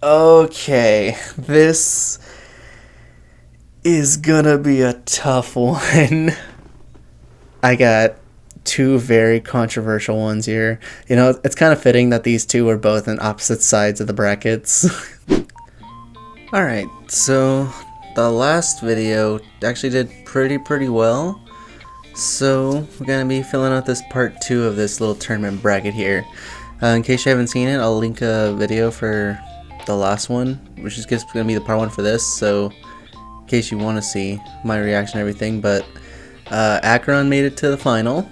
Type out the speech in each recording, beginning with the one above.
Okay, this is gonna be a tough one. I got two very controversial ones here. It's kind of fitting that these two are both on opposite sides of the brackets. Alright, so the last video actually did pretty well. So we're gonna be filling out this part 2 of this little tournament bracket here. In case you haven't seen it, I'll link a video for the last one, which is just going to be the part 1 for this, so in case you want to see my reaction and everything. But Akron made it to the final,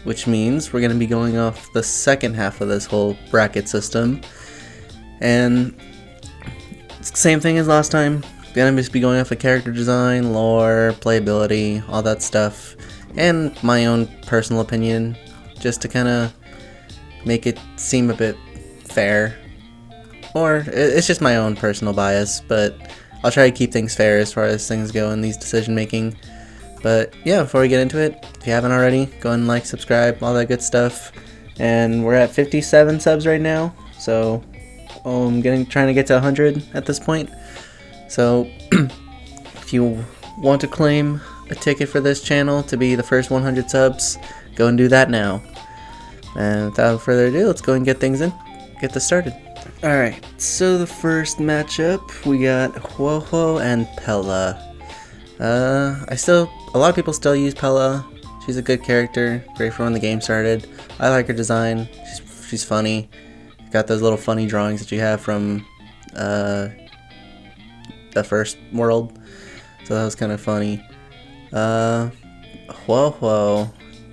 which means we're going to be going off the second half of this whole bracket system, and it's the same thing as last time. Going to just be going off of character design, lore, playability, all that stuff, and my own personal opinion, just to kind of make it seem a bit fair. Or it's just my own personal bias, but I'll try to keep things fair as far as things go in these decision making. But yeah, before we get into it, if you haven't already, go ahead and like, subscribe, all that good stuff. And we're at 57 subs right now, so I'm trying to get to 100 at this point. So if you want to claim a ticket for this channel to be the first 100 subs, go and do that now. And without further ado, let's go and get things in. Get this started. Alright, so the first matchup, we got Huohuo and Pella. A lot of people still use Pella. She's a good character, great for when the game started. I like her design, she's funny. Got those little funny drawings that you have from the first world, so that was kind of funny. Huohuo,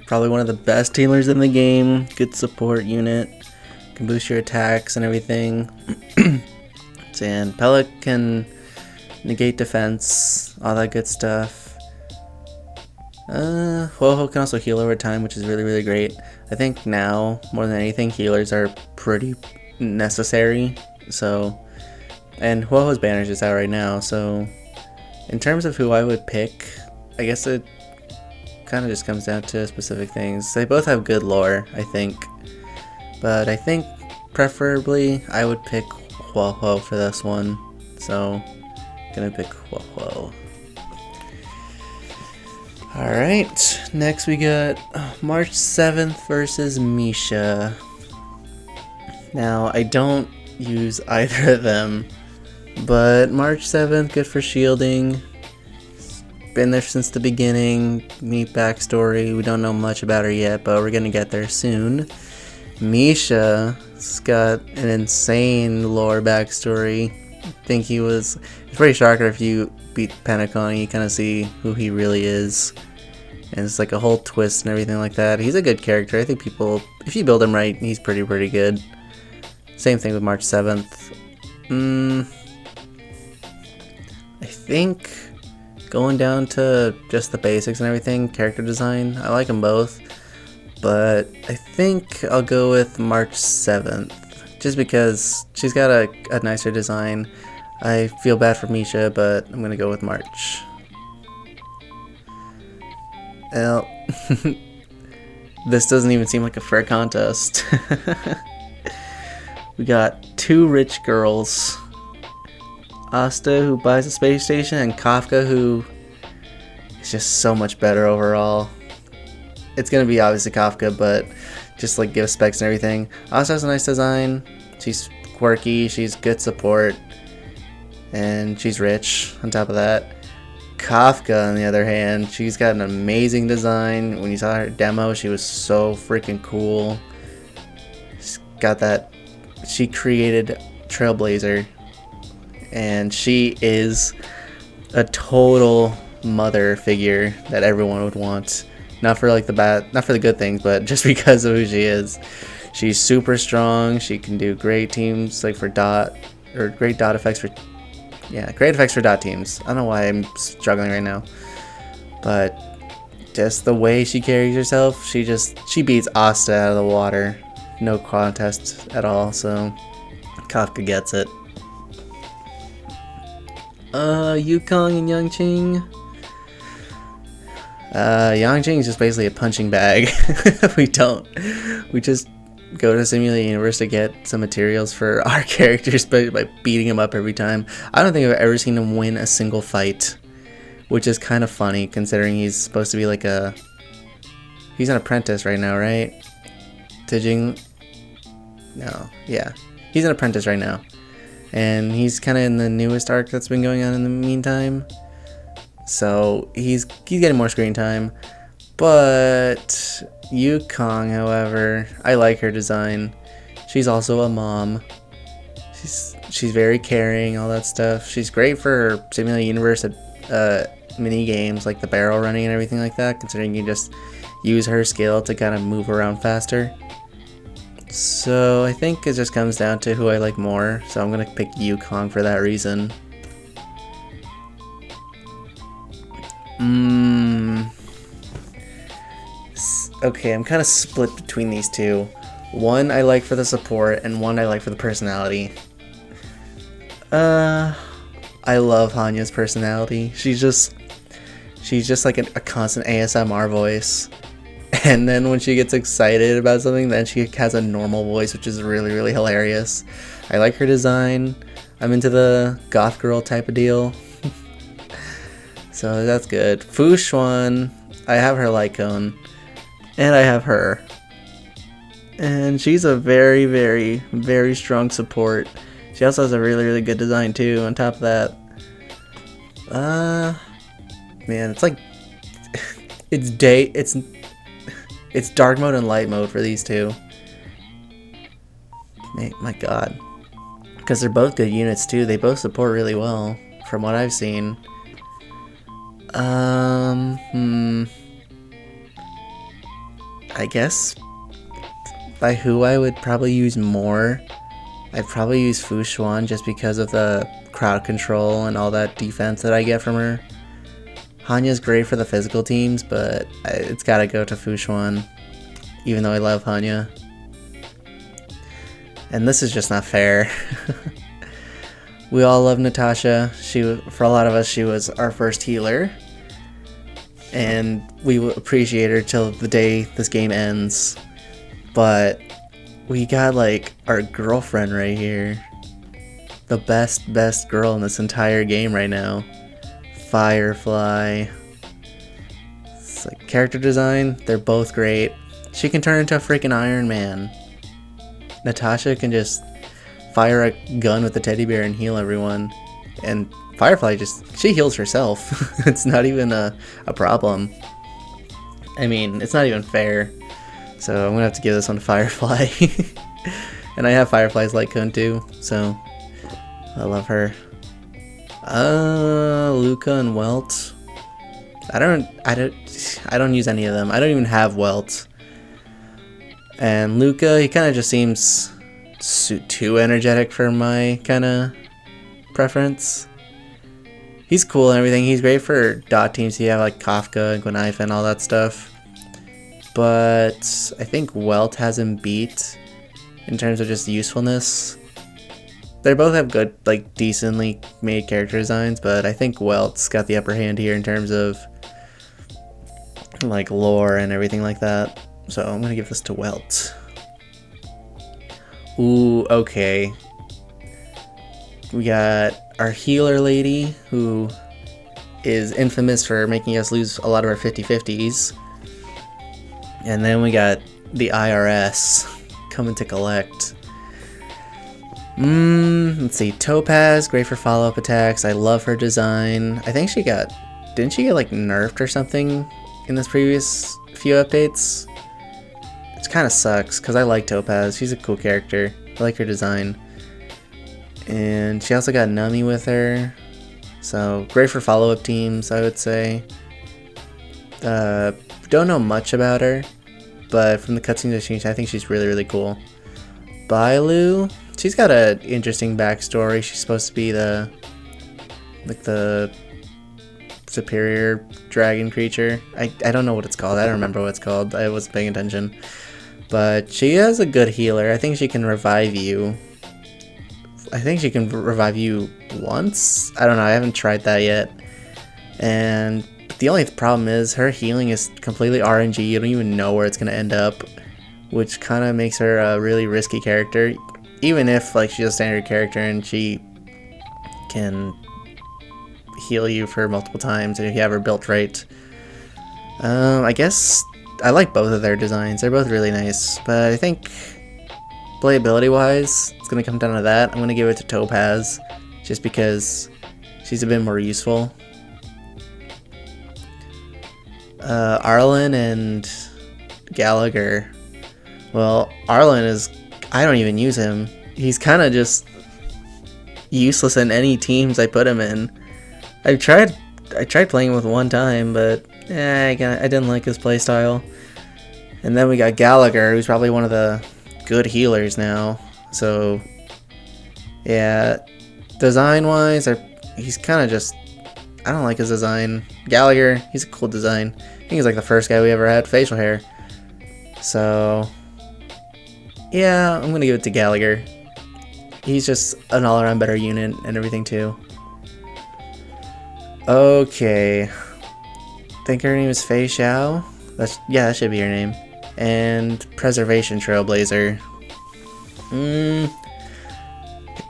probably one of the best healers in the game, good support unit. Can boost your attacks and everything. And Pella can negate defense, all that good stuff. Huohuo can also heal over time, which is really great. I think now, more than anything, healers are pretty necessary. So, and Huohuo's banner is just out right now, so in terms of who I would pick, I guess it kind of just comes down to specific things. They both have good lore, I think. But I think preferably I would pick Huohuo for this one, so gonna pick Huohuo. Alright, next we got March 7th versus Misha. Now, I don't use either of them, but March 7th, good for shielding. Been there since the beginning, neat backstory. We don't know much about her yet, but we're gonna get there soon. Misha's got an insane lore backstory. I think it's pretty shocking if you beat Pentacon, you kind of see who he really is. And it's like a whole twist and everything like that. He's a good character. I think people, if you build him right, he's pretty good. Same thing with March 7th. I think going down to just the basics and everything, character design, I like them both. But I think I'll go with March 7th, just because she's got a nicer design. I feel bad for Misha, but I'm going to go with March. Well, this doesn't even seem like a fair contest. We got two rich girls. Asta, who buys a space station, and Kafka, who is just so much better overall. It's gonna be obviously Kafka, but just like give specs and everything. Asta has a nice design. She's quirky. She's good support, and she's rich. On top of that, Kafka, on the other hand, she's got an amazing design. When you saw her demo, she was so freaking cool. She's got that. She created Trailblazer, and she is a total mother figure that everyone would want. Not for like not for the good things, but just because of who she is. She's super strong. She can do great teams like for great dot effects for great effects for dot teams. I don't know why I'm struggling right now, but just the way she carries herself, she beats Asta out of the water. No contest at all. So Kafka gets it. Yukong and Yangqing. Yangqing is just basically a punching bag. We just go to Simulated Universe to get some materials for our characters by beating him up every time. I don't think I've ever seen him win a single fight, which is kind of funny considering he's supposed to be like he's an apprentice right now, right? No, yeah. He's an apprentice right now. And he's kind of in the newest arc that's been going on in the meantime. So he's getting more screen time. But Yukong, however, I like her design. She's also a mom. She's very caring, all that stuff. She's great for Simulated Universe mini games like the barrel running and everything like that, considering you just use her skill to kind of move around faster. So I think it just comes down to who I like more, so I'm gonna pick Yukong for that reason. Okay, I'm kind of split between these two. One I like for the support, and one I like for the personality. I love Hanya's personality. She's just like a constant ASMR voice. And then when she gets excited about something, then she has a normal voice, which is really, really hilarious. I like her design. I'm into the goth girl type of deal. So that's good. Fu Xuan, I have her light cone. And I have her. And she's a very, very, very strong support. She also has a really, really good design too, on top of that. Man, it's like... It's dark mode and light mode for these two. My god. Because they're both good units too. They both support really well, from what I've seen. I guess by who I would probably use more, I'd probably use Fu Xuan just because of the crowd control and all that defense that I get from her. Hanya's great for the physical teams, but it's gotta go to Fu Xuan, even though I love Hanya. And this is just not fair. We all love Natasha. For a lot of us, she was our first healer. And we will appreciate her till the day this game ends. But we got like our girlfriend right here. The best girl in this entire game right now. Firefly. It's like character design, they're both great. She can turn into a freaking Iron Man. Natasha can just fire a gun with a teddy bear and heal everyone. And Firefly she heals herself. It's not even a problem. I mean, it's not even fair. So I'm gonna have to give this one to Firefly. And I have Firefly's light cone too, so I love her. Luca and Welt. I don't use any of them. I don't even have Welt. And Luca, he kind of just seems too energetic for my kind of preference. He's cool and everything. He's great for dot teams. You have like Kafka and Gwynaifa and all that stuff. But I think Welt has him beat in terms of just usefulness. They both have good, like, decently made character designs, but I think Welt's got the upper hand here in terms of like lore and everything like that. So I'm gonna give this to Welt. Ooh, okay. We got our healer lady, who is infamous for making us lose a lot of our 50-50s. And then we got the IRS coming to collect. Let's see. Topaz, great for follow-up attacks. I love her design. I think didn't she get like nerfed or something in this previous few updates? Which kind of sucks, because I like Topaz. She's a cool character. I like her design. And she also got Nami with her. So, great for follow-up teams, I would say. Don't know much about her, but from the cutscenes I've seen, I think she's really, really cool. Bailu, she's got an interesting backstory. She's supposed to be the superior dragon creature. I don't know what it's called. I don't remember what it's called. I wasn't paying attention. But she has a good healer. I think she can revive you. I think she can revive you once? I don't know. I haven't tried that yet. And the only problem is her healing is completely RNG. You don't even know where it's going to end up. which kind of makes her a really risky character, even if like she's a standard character and she can heal you for multiple times if you have her built right. I guess I like both of their designs. They're both really nice, but I think playability wise, it's gonna come down to that. I'm gonna give it to Topaz, just because she's a bit more useful. Arlen and Gallagher. Well, Arlen is, I don't even use him. He's kind of just useless in any teams I put him in. I tried playing him with one time, but I didn't like his playstyle. And then we got Gallagher, who's probably one of the good healers now. So yeah, design wise, he's kind of just, I don't like his design. Gallagher, he's a cool design. I think he's like the first guy we ever had facial hair. So yeah, I'm gonna give it to Gallagher. He's just an all-around better unit and everything too. Okay, I think her name is Fei Xiao. Yeah, that should be her name. And Preservation Trailblazer. I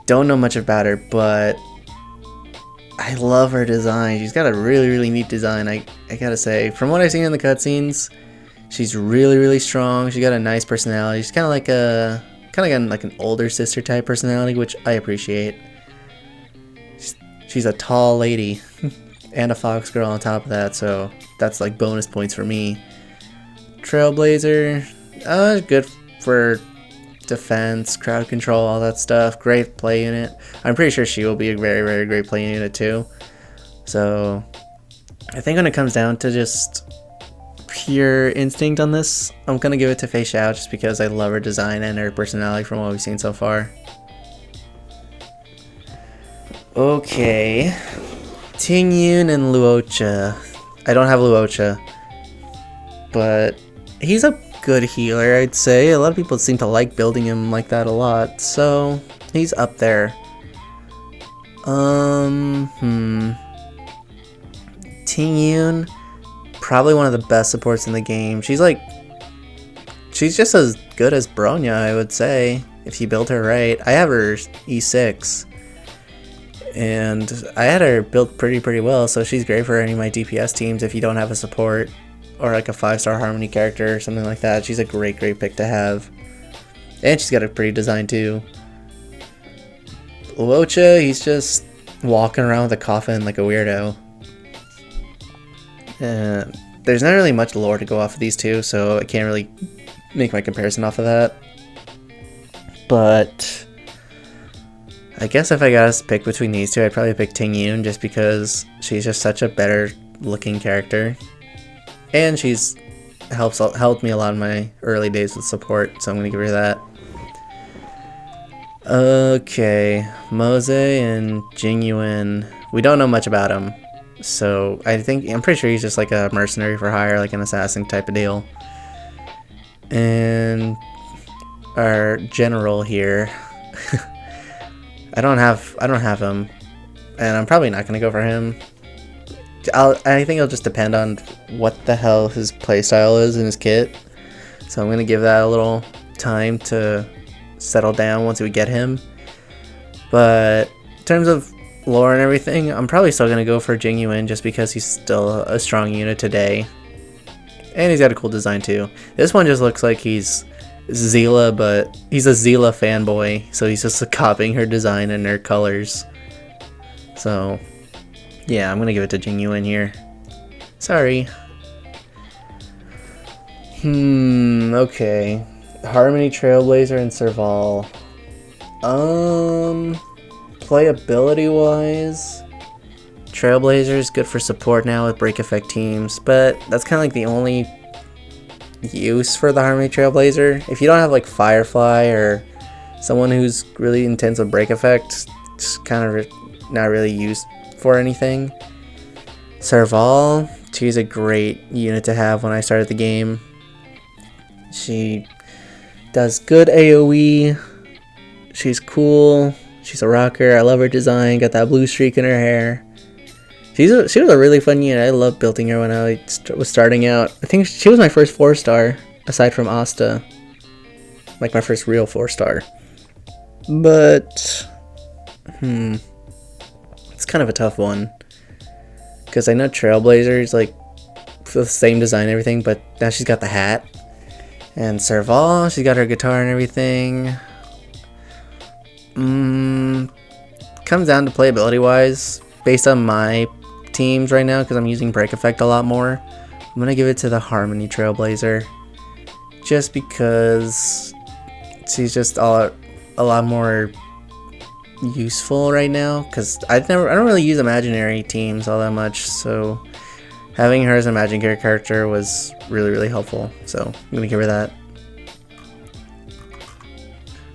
don't know much about her, but I love her design. She's got a really, really neat design. I gotta say, from what I've seen in the cutscenes, she's really, really strong. She got a nice personality. She's kind of like an older sister type personality, which I appreciate. She's a tall lady and a fox girl on top of that, so that's like bonus points for me. Trailblazer, good for defense, crowd control, all that stuff. Great play unit. I'm pretty sure she will be a very, very great play unit too. So I think when it comes down to just pure instinct on this, I'm gonna give it to Fei Xiao just because I love her design and her personality from what we've seen so far. Okay, Ting Yun and Luocha. I don't have Luocha, but he's a good healer, I'd say. A lot of people seem to like building him like that a lot, so he's up there. Ting Yun, probably one of the best supports in the game. She's just as good as Bronya, I would say, if you build her right. I have her E6, and I had her built pretty well, so she's great for any of my DPS teams if you don't have a support or like a 5-star Harmony character or something like that. She's a great pick to have. And she's got a pretty design too. Luocha, he's just walking around with a coffin like a weirdo. There's not really much lore to go off of these two, so I can't really make my comparison off of that. But I guess if I got to pick between these two, I'd probably pick Ting Yun just because she's just such a better looking character. And she's helped me a lot in my early days with support, so I'm going to give her that. Okay, Mose and Jingyuan. We don't know much about him, so I'm pretty sure he's just like a mercenary for hire, like an assassin type of deal. And our general here, I don't have him, and I'm probably not going to go for him. I think it'll just depend on what the hell his playstyle is in his kit. So I'm going to give that a little time to settle down once we get him. But in terms of lore and everything, I'm probably still going to go for Jingyuan just because he's still a strong unit today. And he's got a cool design too. This one just looks like he's Zila, but he's a Zila fanboy. So he's just copying her design and her colors. So yeah, I'm gonna give it to Jingyuan here. Sorry. Okay. Harmony, Trailblazer, and Serval. Playability wise, Trailblazer is good for support now with break effect teams, but that's kind of like the only use for the Harmony Trailblazer. If you don't have like Firefly or someone who's really intense with break effect, it's kind of not really used for anything. Serval, she's a great unit to have when I started the game. She does good AoE. She's cool. She's a rocker. I love her design. Got that blue streak in her hair. She was a really fun unit. I loved building her when I was starting out. I think she was my first 4-star, aside from Asta. like my first real 4-star. But it's kind of a tough one because I know Trailblazer's like the same design and everything, but now she's got the hat. And Serval, she's got her guitar and everything. Comes down to playability wise, based on my teams right now, because I'm using Break Effect a lot more. I'm gonna give it to the Harmony Trailblazer, just because she's just a lot more useful right now. Because I don't really use imaginary teams all that much, so having her as an imaginary character was really helpful. So I'm gonna give her that.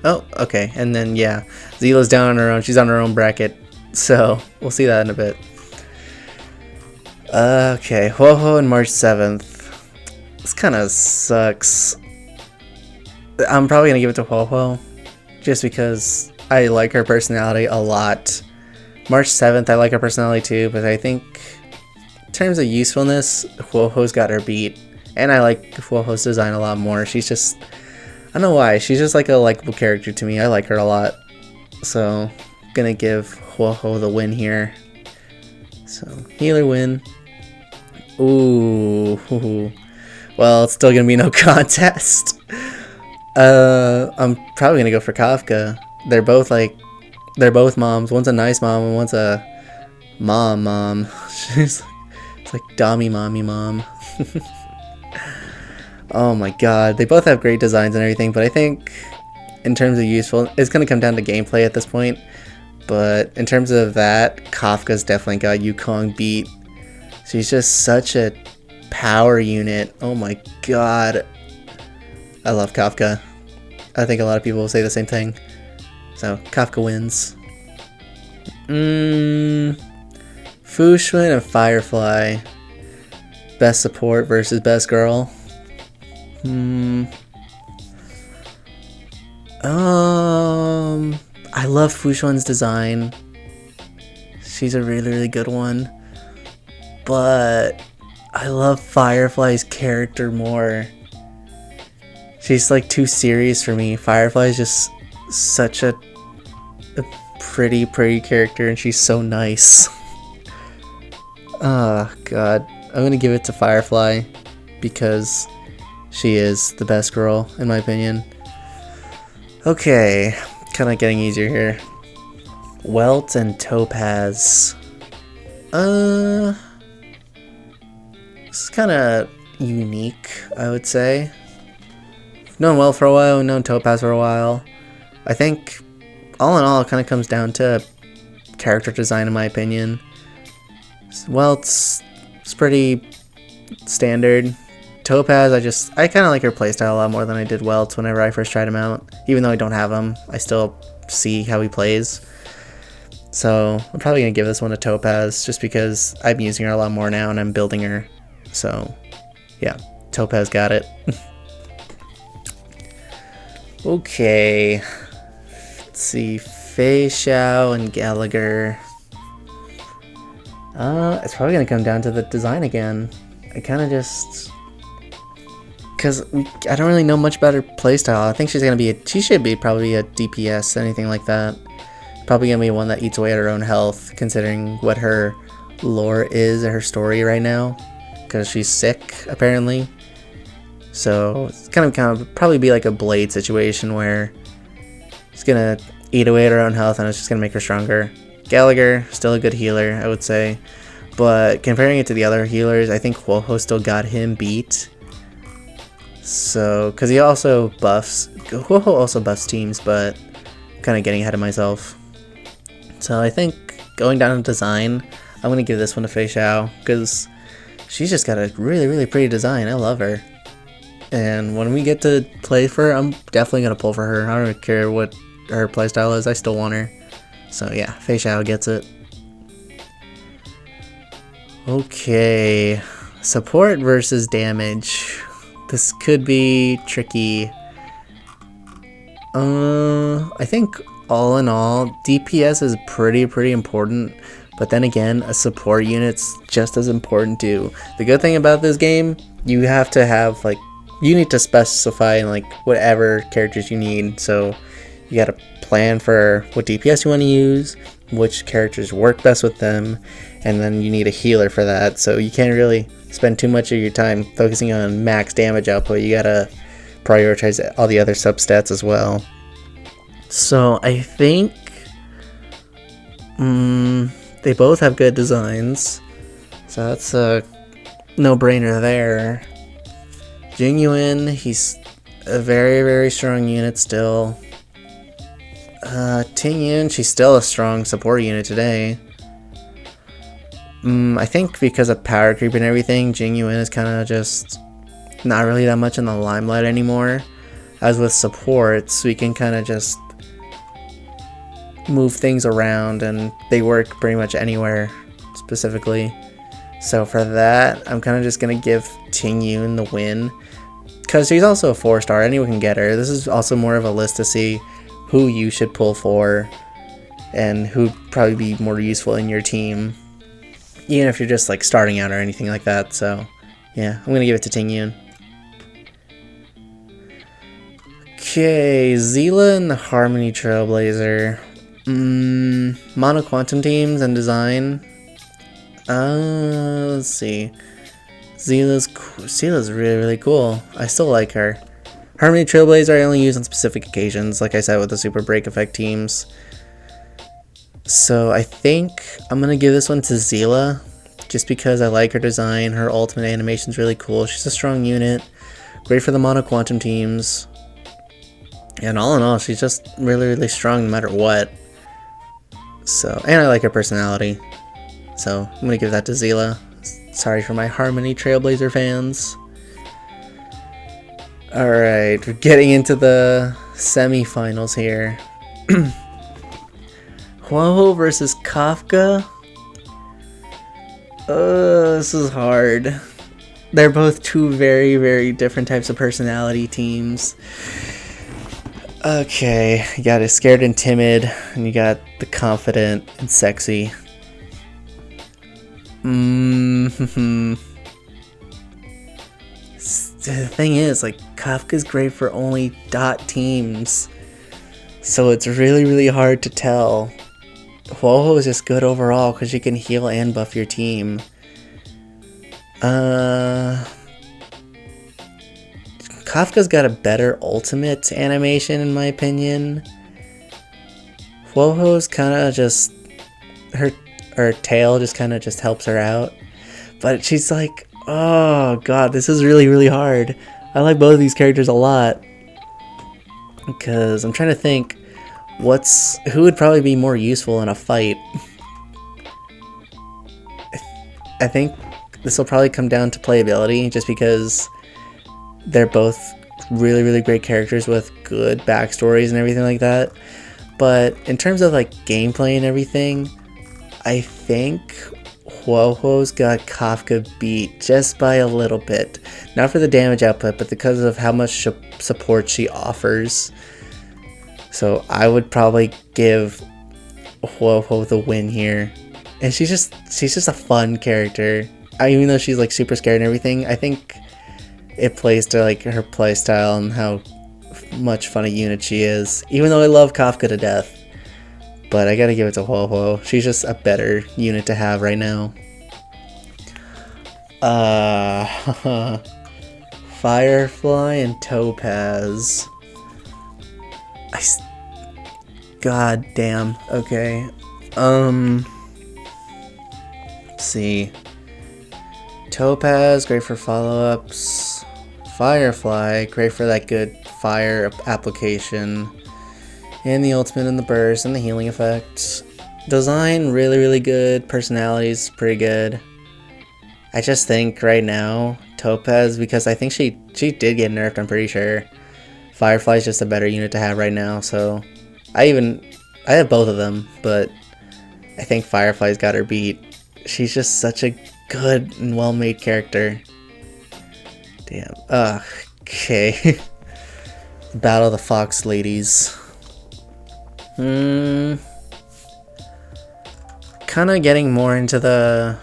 Oh, okay, and then yeah, Zila's down on her own. She's on her own bracket, so we'll see that in a bit. Okay, Ho-Ho and March 7th. This kind of sucks. I'm probably gonna give it to Ho-Ho, just because I like her personality a lot. March 7th, I like her personality too, but I think in terms of usefulness, Ho-Ho's got her beat, and I like Ho-Ho's design a lot more. She's just, I don't know why, she's just like a likable character to me. I like her a lot. So, I'm gonna give Ho-Ho the win here. So, healer win. Ooh. Well, it's still gonna be no contest. I'm probably gonna go for Kafka. They're both moms. One's a nice mom and one's a mom. It's like Dommy mommy mom. Oh my god, they both have great designs and everything, but I think in terms of useful, it's going to come down to gameplay at this point. But in terms of that, Kafka's definitely got Yukong beat. She's just such a power unit. Oh my god. I love Kafka. I think a lot of people will say the same thing. So, Kafka wins. Fushun and Firefly. Best support versus best girl. I love Fushun's design. She's a really good one. But I love Firefly's character more. She's like too serious for me. Firefly's just such a pretty character, and she's so nice. Oh god. I'm gonna give it to Firefly because she is the best girl, in my opinion. Okay, kind of getting easier here. Welt and Topaz. This is kind of unique, I would say. Known Welt for a while, known Topaz for a while. I think, all in all, it kind of comes down to character design, in my opinion. Welt's pretty standard. Topaz, I kind of like her playstyle a lot more than I did Welt whenever I first tried him out. Even though I don't have him, I still see how he plays. So I'm probably going to give this one to Topaz just because I'm using her a lot more now and I'm building her. So yeah, Topaz got it. Okay, let's see, Fei Xiao and Gallagher. It's probably going to come down to the design again. I kind of just... because I don't really know much about her playstyle. I think she's gonna be she should be probably a DPS, anything like that. Probably gonna be one that eats away at her own health, considering what her lore is, her story right now, because she's sick apparently. So it's kind of probably be like a Blade situation where she's gonna eat away at her own health and it's just gonna make her stronger. Gallagher, still a good healer, I would say, but comparing it to the other healers, I think Ho-Ho still got him beat. So, because he also buffs, Ho-Ho also buffs teams, but I'm kind of getting ahead of myself. So I think going down to design, I'm going to give this one to Fei Xiao, because she's just got a really pretty design. I love her. And when we get to play for her, I'm definitely going to pull for her. I don't care what her playstyle is, I still want her. So yeah, Fei Xiao gets it. Okay, support versus damage. This could be tricky. I think all in all, DPS is pretty important, but then again, a support unit's just as important too. The good thing about this game, you have to have like you need to specify like whatever characters you need. So you got to plan for what DPS you want to use, which characters work best with them, and then you need a healer for that. So you can't really spend too much of your time focusing on max damage output. You gotta prioritize all the other substats as well. So I think they both have good designs, so that's a no-brainer there. Jingyuin, he's a very, very strong unit still. Tingyun, she's still a strong support unit today. I think because of power creep and everything, Jingyuin is kind of just not really that much in the limelight anymore. As with supports, we can kind of just move things around and they work pretty much anywhere specifically. So for that, I'm kind of just going to give Tingyun the win, because she's also a 4-star, anyone can get her. This is also more of a list to see who you should pull for and who'd probably be more useful in your team, even if you're just like starting out or anything like that. So yeah, I'm going to give it to Tingyun. Okay, Zila and the Harmony Trailblazer. Mono Quantum teams and design. Let's see. Zila's really, really cool. I still like her. Harmony Trailblazer I only use on specific occasions, like I said with the Super Break Effect teams. So I think I'm gonna give this one to Zila, just because I like her design. Her ultimate animation's really cool. She's a strong unit, great for the Mono Quantum teams. And all in all, she's just really, really strong no matter what. So, and I like her personality. So, I'm going to give that to Zila. Sorry for my Harmony Trailblazer fans. Alright, we're getting into the semi-finals here. Huoho versus Kafka. This is hard. They're both two very, very different types of personality teams. Okay, you got a scared and timid, and you got the confident and sexy. The thing is, like, Kafka's great for only dot teams, so it's really, really hard to tell. Huoho is just good overall because you can heal and buff your team. Kafka's got a better ultimate animation in my opinion. Huoho's kind of just, her tail just kind of just helps her out. But she's like, oh god, this is really, really hard. I like both of these characters a lot. Because I'm trying to think who would probably be more useful in a fight. I think this will probably come down to playability, just because they're both really, really great characters with good backstories and everything like that. But in terms of like gameplay and everything, I think Huoho's got Kafka beat just by a little bit. Not for the damage output, but because of how much support she offers. So I would probably give Huoho the win here. And she's just a fun character. Even though she's like super scared and everything, I think it plays to like her playstyle and how much fun a unit she is. Even though I love Kafka to death, but I gotta give it to Huoho. She's just a better unit to have right now. Firefly and Topaz. God damn. Okay. Let's see. Topaz, great for follow-ups. Firefly, great for that good fire application. And the ultimate and the burst and the healing effect. Design, really, really good. Personality's pretty good. I just think right now, Topaz, because I think she did get nerfed, I'm pretty sure. Firefly's just a better unit to have right now, so I have both of them, but I think Firefly's got her beat. She's just such a good and well-made character. Damn. Okay. Battle of the Fox Ladies. Kind of getting more into the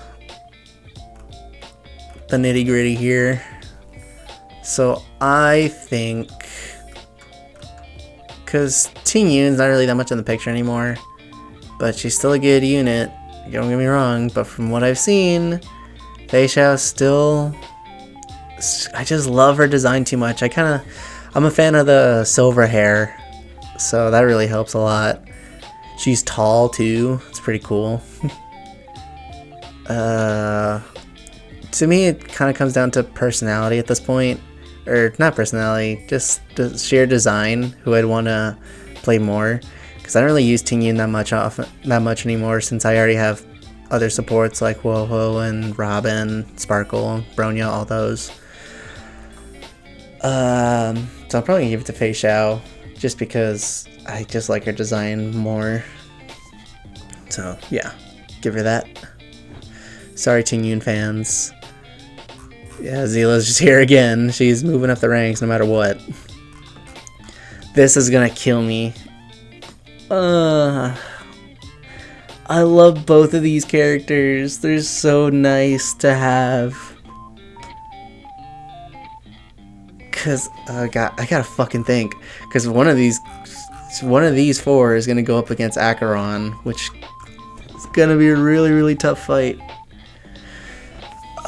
nitty-gritty here. So I think, because Ting Yun's not really that much in the picture anymore, but she's still a good unit, don't get me wrong, but from what I've seen, Fei Xiao still, I just love her design too much. I'm a fan of the silver hair, so that really helps a lot. She's tall too, it's pretty cool. To me, it kind of comes down to personality at this point. Or not personality, just the sheer design, who I'd want to play more. Because I don't really use Ting Yun that much anymore, since I already have other supports like Woho and Robin, Sparkle, Bronya, all those. So I'll probably give it to Fei Xiao, just because I just like her design more. So yeah, give her that. Sorry, Ting Yun fans. Yeah, Zila's just here again. She's moving up the ranks no matter what. This is gonna kill me. I love both of these characters. They're so nice to have. Cause I gotta fucking think. Cause one of these four is gonna go up against Acheron, which is gonna be a really, really tough fight.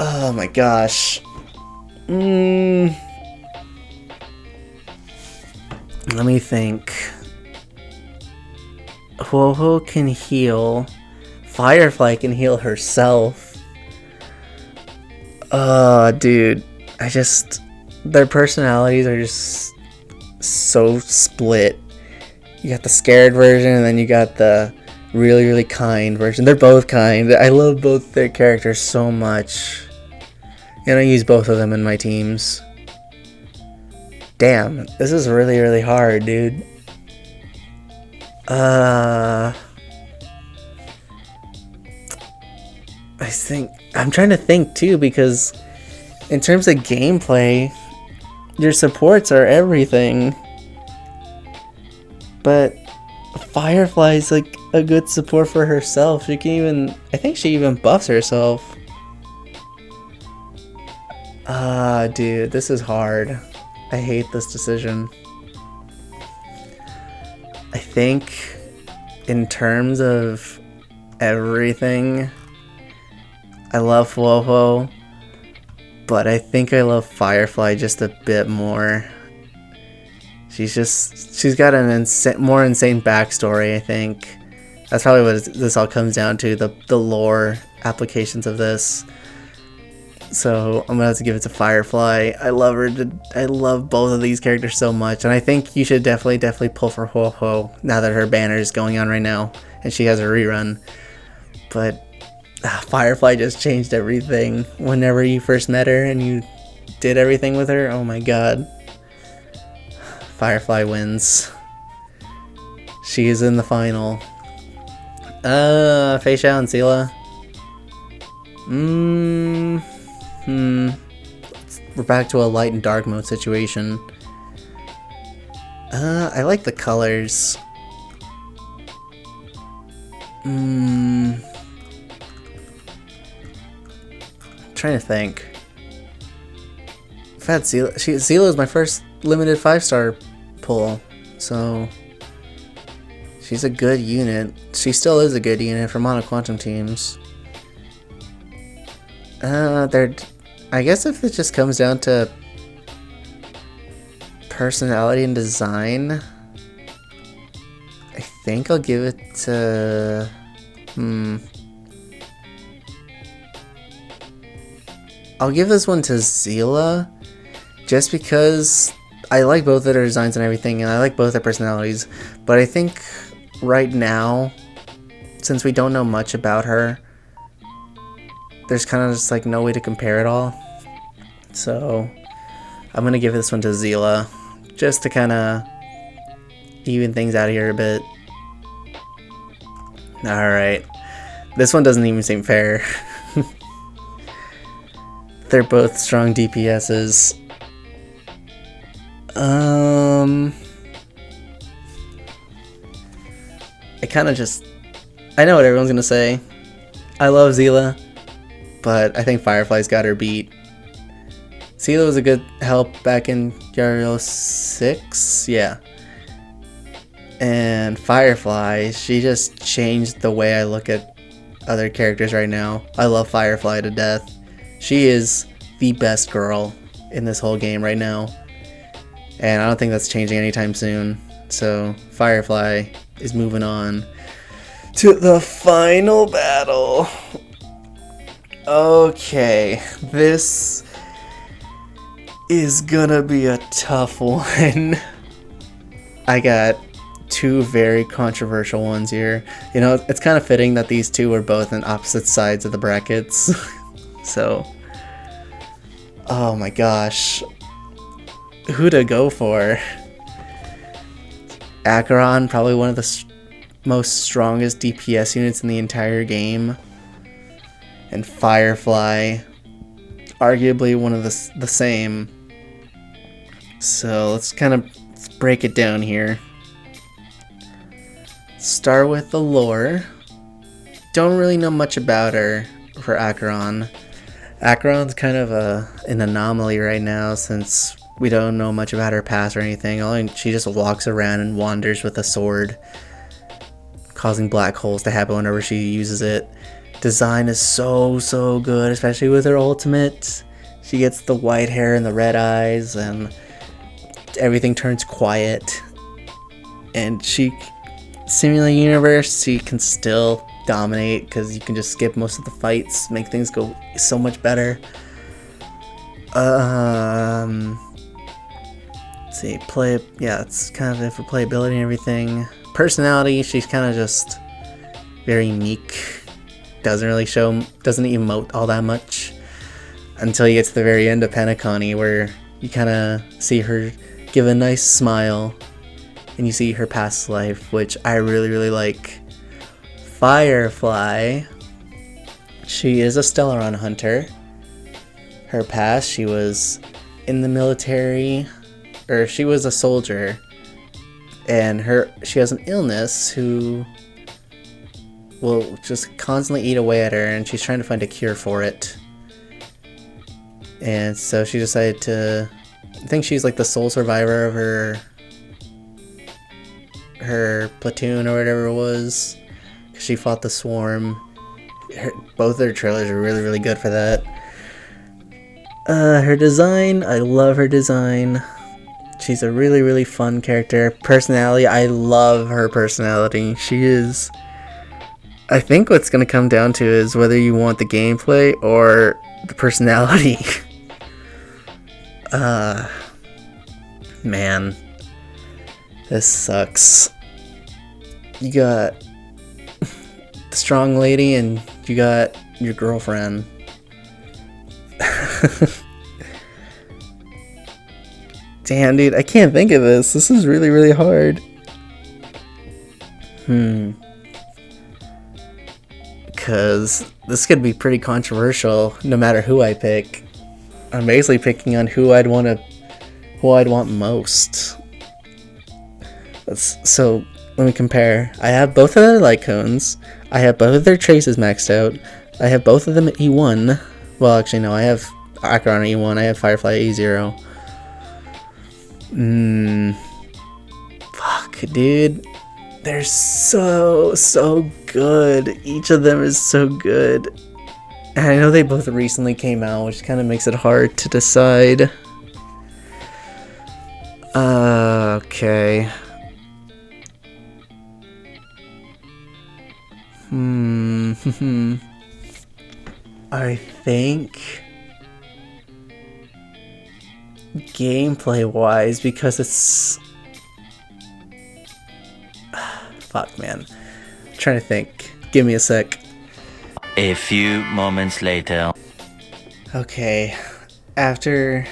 Oh my gosh. Let me think. Woho can heal. Firefly can heal herself. Dude. Their personalities are just so split. You got the scared version, and then you got the really, really kind version. They're both kind. I love both their characters so much. And I use both of them in my teams. Damn, this is really, really hard, dude. I'm trying to think too, because in terms of gameplay, your supports are everything. But Firefly's like a good support for herself. I think she even buffs herself. Dude, this is hard. I hate this decision. I think in terms of everything, I love Woho, but I think I love Firefly just a bit more. She's got an more insane backstory, I think. That's probably what this all comes down to, the lore applications of this. So I'm gonna have to give it to Firefly. I love her. I love both of these characters so much, and I think you should definitely pull for Woho now that her banner is going on right now and she has a rerun. But Firefly just changed everything. Whenever you first met her and you did everything with her, oh my god. Firefly wins. She is in the final. Fei Xiao and Zila. We're back to a light and dark mode situation. I like the colors. I'm trying to think. I've had Zila. Zila is my first limited 5-star pull, so she's a good unit. She still is a good unit for mono quantum teams. I guess if it just comes down to personality and design, I think I'll give it to... I'll give this one to Zila, just because I like both of their designs and everything, and I like both their personalities, but I think right now, since we don't know much about her, there's kind of just like no way to compare it all. So I'm gonna give this one to Zila, just to kind of even things out here a bit. Alright, this one doesn't even seem fair. They're both strong DPSs. I know what everyone's gonna say. I love Zila, but I think Firefly's got her beat. Sela was a good help back in Yaro 6, yeah. And Firefly, she just changed the way I look at other characters right now. I love Firefly to death. She is the best girl in this whole game right now. And I don't think that's changing anytime soon. So Firefly is moving on to the final battle. Okay, this is gonna be a tough one. I got two very controversial ones here. You know, it's kind of fitting that these two were both on opposite sides of the brackets. So, oh my gosh. Who to go for? Acheron, probably one of the most strongest DPS units in the entire game. And Firefly, arguably one of the same. So let's break it down here. Start with the lore. Don't really know much about her for Acheron. Acheron's kind of an anomaly right now since we don't know much about her past or anything. She just walks around and wanders with a sword, causing black holes to happen whenever she uses it. Design is so good, especially with her ultimate. She gets the white hair and the red eyes, and everything turns quiet. And Simulated Universe, she can still dominate because you can just skip most of the fights, make things go so much better. Let's see, it's kind of it for playability and everything. Personality, she's kind of just very meek. Doesn't emote all that much until you get to the very end of Penacony, where you kind of see her give a nice smile and you see her past life, which I really like. Firefly, she is a Stellaron hunter. Her past, she was in the military, or she was a soldier, and she has an illness who will just constantly eat away at her, and she's trying to find a cure for it. And so she decided I think she's like the sole survivor of her platoon or whatever it was. She fought the Swarm. Both their trailers are really good for that. Her design, I love her design. She's a really fun character. Personality, I love her personality. She is... I think what's going to come down to is whether you want the gameplay or the personality. Man. This sucks. You got the strong lady and you got your girlfriend. Damn, dude, I can't think of this. This is really hard. Because this could be pretty controversial no matter who I pick. I'm basically picking on who I'd want most. So let me compare. I have both of their light cones. I have both of their traces maxed out. I have both of them at E1. Well, actually no, I have Acheron at E1. I have Firefly at E0. Fuck, dude. They're so good. Each of them is so good. And I know they both recently came out, which kind of makes it hard to decide. Okay. I think gameplay wise, because it's fuck, man. I'm trying to think. Give me a sec. A few moments later. Okay, after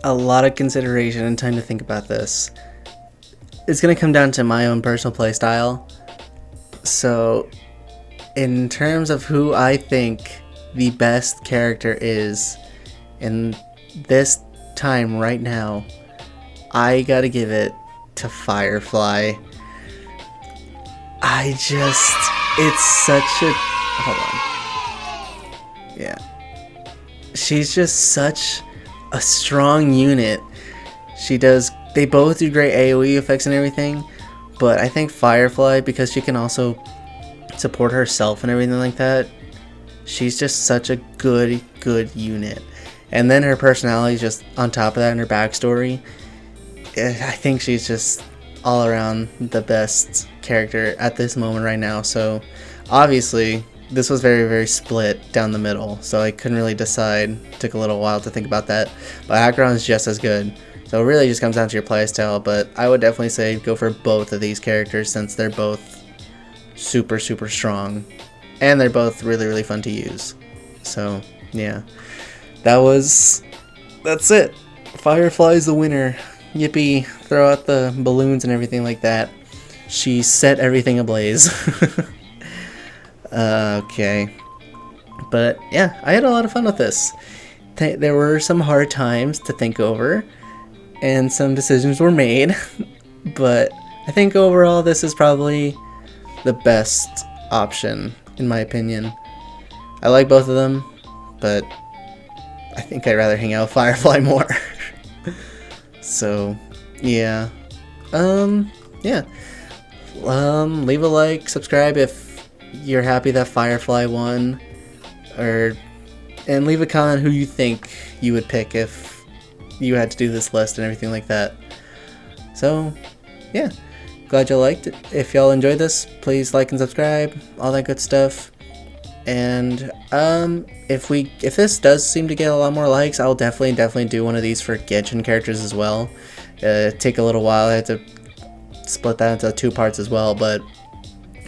a lot of consideration and time to think about this, it's gonna come down to my own personal playstyle. So, in terms of who I think the best character is in this time right now, I gotta give it to Firefly. It's such a... Hold on. Yeah. She's just such a strong unit. They both do great AoE effects and everything, but I think Firefly, because she can also support herself and everything like that, she's just such a good unit. And then her personality is just on top of that, and her backstory, I think she's just all around the best character at this moment right now. So obviously this was very split down the middle, so I couldn't really decide. Took a little while to think about that, but Acheron is just as good. So it really just comes down to your playstyle, but I would definitely say go for both of these characters since they're both super strong, and they're both really fun to use. So yeah, that's it. Firefly's the winner. Yippee! Throw out the balloons and everything like that. She set everything ablaze. Okay, but yeah, I had a lot of fun with this. There were some hard times to think over, and some decisions were made, but I think overall this is probably the best option in my opinion. I like both of them, but I think I'd rather hang out with Firefly more. So yeah, yeah, leave a like, subscribe if you're happy that Firefly won, and leave a comment who you think you would pick if you had to do this list and everything like that. So yeah, glad y'all liked it. If y'all enjoyed this, please like and subscribe, all that good stuff. And if this does seem to get a lot more likes, I'll definitely do one of these for Genshin characters as well. Take a little while. I had to split that into 2 parts as well, but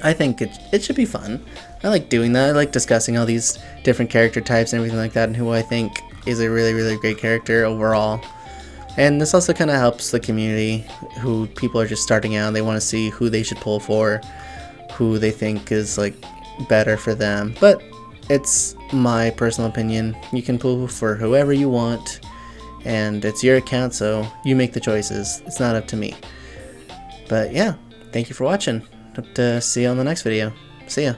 I think it should be fun. I like doing that. I like discussing all these different character types and everything like that, and who I think is a really great character overall. And this also kind of helps the community, who people are just starting out. They want to see who they should pull for, who they think is like better for them. But it's my personal opinion. You can pull for whoever you want, and it's your account, so you make the choices. It's not up to me. But yeah, thank you for watching. Hope to see you on the next video. See ya.